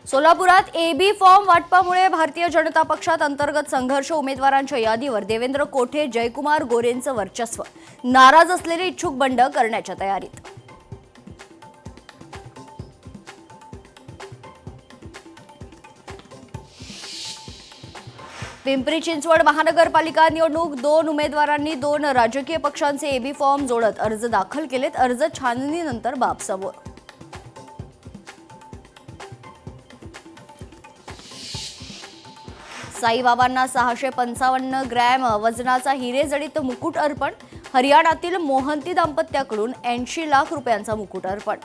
सोलापुरात AB form वाटपामुळे Bharatiya Janata पक्षात अंतर्गत संघर्ष, उमेदवारांच्या यादीवर देवेंद्र कोठे, जयकुमार गोरेंचं वर्चस्व, नाराज असलेले इच्छुक बंड करण्याच्या तयारीत. पिंपरी चिंचवड महानगरपालिका निवडणूक, 2 उमेदवारांनी 2 राजकीय पक्षांचे एबी फॉर्म जोडत अर्ज दाखल केलेत. अर्ज छाननीनंतर बाब समोर. साईबाबांना 655 ग्रॅम वजनाचा हिरेजडित मुकुट अर्पण. हरियाणातील मोहंती दाम्पत्याकडून 80 लाख रुपयांचा मुकुट अर्पण.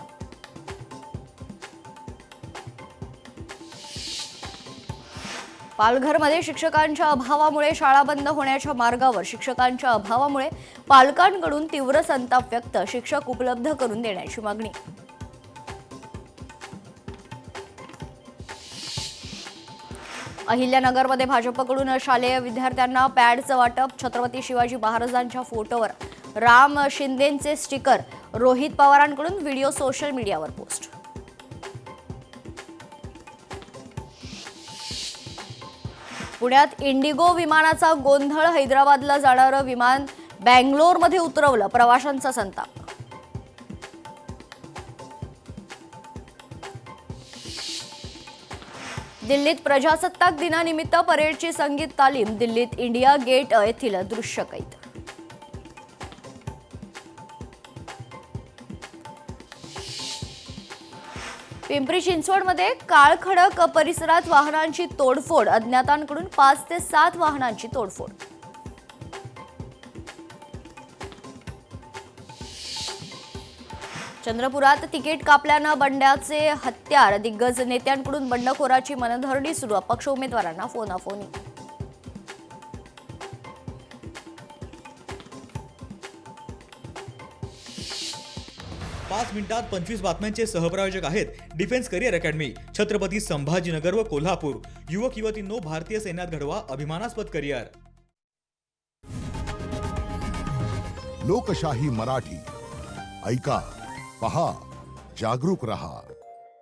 पालघरमध्ये शिक्षकांच्या अभावामुळे शाळा बंद होण्याच्या मार्गावर. शिक्षकांच्या अभावामुळे पालकांकडून तीव्र संताप व्यक्त. शिक्षक उपलब्ध करून देण्याची मागणी. अहिल्यानगरमध्ये भाजपकडून शालेय विद्यार्थ्यांना पॅडचं वाटप. छत्रपती शिवाजी महाराजांच्या फोटोवर राम शिंदेंचे स्टिकर. रोहित पवारांकडून व्हिडिओ सोशल मीडियावर पोस्ट. पुण्यात इंडिगो विमानाचा गोंधळ. हैदराबादला जाणारं विमान बँगलोरमध्ये उतरवलं. प्रवाशांचा संताप. दिल्लीत प्रजासत्ताक दिनानिमित्त परेडची संगीत तालीम. दिल्लीत इंडिया गेट येथील दृश्य कैद. पिंपरी चिंचवडमध्ये काळखडक परिसरात वाहनांची तोडफोड. अज्ञातांकडून 5 ते 7 वाहनांची तोडफोड. चंद्रपुरात तिकीट कापल्यानं बंड्याचे हत्यार. दिग्गज नेत्यांकडून बंडखोराची मनधरणी सुरू. अपक्ष उमेदवारांना फोनाफोनी. 5 मिनिटात 25 बातम्यांचे सहप्रायोजक आहेत defence career academy. Chhatrapati Sambhajinagar व कोल्हापूर. युवक युवतींनो, भारतीय सैन्यात घडवा अभिमानास्पद करिअर. लोकशाही मराठी ऐका, पहा, जागरूक रहा.